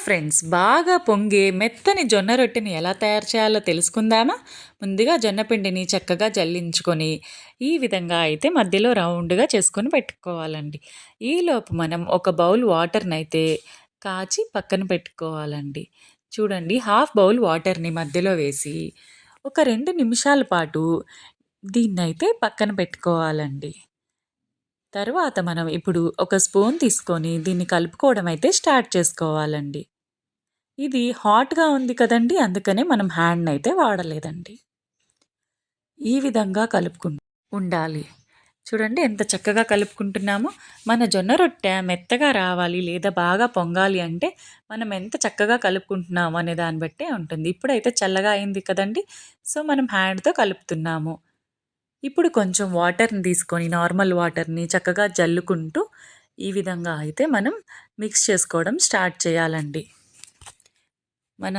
Friends, బాగా పొంగే మెత్తని జొన్న రొట్టెని ఎలా తయారు చేయాలో తెలుసుకుందామా? ముందుగా జొన్న పిండిని చక్కగా జల్లించుకొని ఈ విధంగా అయితే మధ్యలో రౌండ్‌గా చేసుకొని పెట్టుకోవాలండి. ఈలోపు మనం ఒక బౌల్ వాటర్‌నైతే కాచి పక్కన పెట్టుకోవాలండి. చూడండి, హాఫ్ బౌల్ వాటర్‌ని మధ్యలో వేసి ఒక 2 నిమిషాల పాటు దీన్నైతే పక్కన పెట్టుకోవాలండి. తరువాత మనం ఇప్పుడు ఒక స్పూన్ తీసుకొని దీన్ని కలుపుకోవడం అయితే స్టార్ట్ చేసుకోవాలండి. ఇది హాట్‌గా ఉంది కదండీ! అందుకనే మనం హ్యాండ్‌నయితే వాడలేదండి. ఈ విధంగా ఉండాలి. చూడండి ఎంత చక్కగా కలుపుకుంటున్నామో. మన జొన్న రొట్టె మెత్తగా రావాలి లేదా బాగా పొంగాలి అంటే మనం ఎంత చక్కగా కలుపుకుంటున్నాము అనే దాన్ని బట్టే ఉంటుంది. ఇప్పుడైతే చల్లగా అయింది కదండీ! సో, మనం హ్యాండ్‌తో కలుపుతున్నాము. ఇప్పుడు కొంచెం వాటర్‌ని తీసుకొని నార్మల్ వాటర్‌ని చక్కగా జల్లుకుంటూ ఈ విధంగా అయితే మనం మిక్స్ చేసుకోవడం స్టార్ట్ చేయాలండి. మన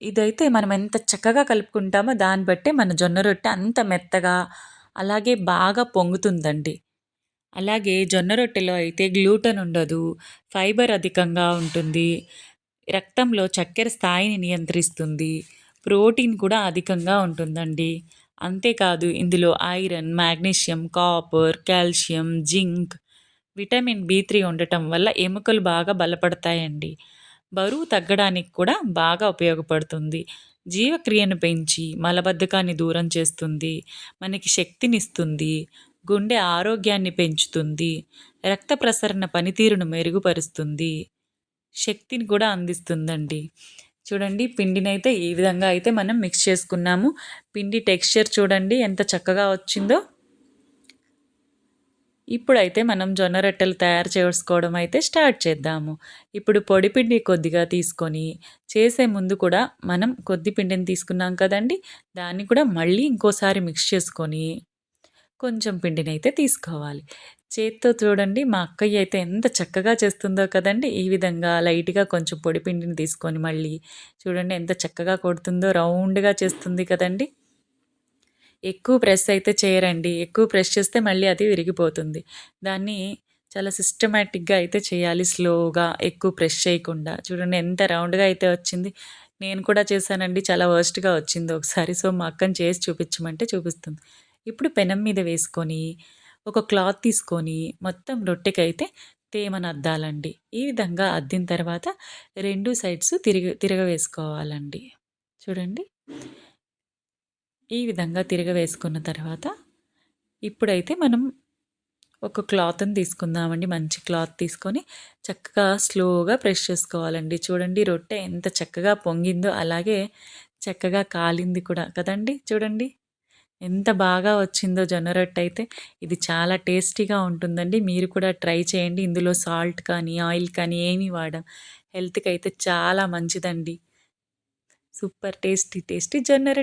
ఇదైతే మనం ఎంత చక్కగా కలుపుకుంటామో దాన్ని బట్టే మన జొన్న రొట్టె అంత మెత్తగా, అలాగే బాగా పొంగుతుందండి. అలాగే జొన్న రొట్టెలో అయితే గ్లూటెన్ ఉండదు, ఫైబర్ అధికంగా ఉంటుంది, రక్తంలో చక్కెర స్థాయిని నియంత్రిస్తుంది, ప్రోటీన్ కూడా అధికంగా ఉంటుందండి. అంతేకాదు ఇందులో iron, magnesium, copper, calcium, zinc, vitamin బి3 ఉండటం వల్ల ఎముకలు బాగా బలపడతాయండి. బరువు తగ్గడానికి కూడా బాగా ఉపయోగపడుతుంది. జీవక్రియను పెంచి మలబద్ధకాన్ని దూరం చేస్తుంది. మనకి శక్తినిస్తుంది. గుండె ఆరోగ్యాన్ని పెంచుతుంది. రక్త ప్రసరణ పనితీరును మెరుగుపరుస్తుంది. శక్తిని కూడా అందిస్తుందండి. చూడండి, పిండినైతే ఈ విధంగా అయితే మనం మిక్స్ చేసుకున్నాము. పిండి టెక్స్చర్ చూడండి ఎంత చక్కగా వచ్చిందో. ఇప్పుడైతే మనం జొన్న రొట్టెలు తయారు చేసుకోవడం అయితే స్టార్ట్ చేద్దాము. ఇప్పుడు పొడి పిండి కొద్దిగా తీసుకొని, చేసే ముందు కూడా మనం కొద్ది పిండిని తీసుకున్నాం కదండీ! దాన్ని కూడా మళ్ళీ ఇంకోసారి మిక్స్ చేసుకొని, కొంచెం పిండినైతే తీసుకోవాలి. చేత్తో చూడండి, మా అక్కయ్య అయితే ఎంత చక్కగా చేస్తుందో కదండీ! ఈ విధంగా లైట్‌గా కొంచెం పొడి పిండిని తీసుకొని మళ్ళీ చూడండి ఎంత చక్కగా కొడుతుందో, రౌండ్‌గా చేస్తుంది కదండీ! ఎక్కువ ప్రెస్ అయితే చేయరండి. ఎక్కువ ప్రెస్ చేస్తే మళ్ళీ అది విరిగిపోతుంది. దాన్ని చాలా సిస్టమాటిక్‌గా అయితే చేయాలి. స్లోగా, ఎక్కువ ప్రెస్ చేయకుండా. చూడండి ఎంత రౌండ్‌గా అయితే వచ్చింది. నేను కూడా చేశానండి. చాలా వర్స్ట్‌గా వచ్చింది ఒకసారి. సో, మా అక్కని చేసి చూపించమంటే చూపిస్తుంది. ఇప్పుడు పెనం మీద వేసుకొని, ఒక క్లాత్ తీసుకొని మొత్తం రొట్టెకైతే తేమనద్దాలండి. ఈ విధంగా అద్దిన తర్వాత 2 సైడ్స్ తిరగవేసుకోవాలండి. చూడండి. ఈ విధంగా తిరగవేసుకున్న తర్వాత ఇప్పుడైతే మనం ఒక క్లాత్‌ని తీసుకుందామండి. మంచి క్లాత్ తీసుకొని చక్కగా స్లోగా ప్రెస్ చేసుకోవాలండి. చూడండి రొట్టె ఎంత చక్కగా పొంగిందో, అలాగే చక్కగా కాలింది కూడా కదండీ! చూడండి ఎంత బాగా వచ్చిందో జొన్న రొట్టె అయితే. ఇది చాలా టేస్టీగా ఉంటుందండి. మీరు కూడా ట్రై చేయండి. ఇందులో సాల్ట్ కానీ, ఆయిల్ కానీ ఏమీ వాడం. హెల్త్‌కైతే చాలా మంచిదండి. సూపర్ టేస్టీ టేస్టీ జొన్న రొట్టె.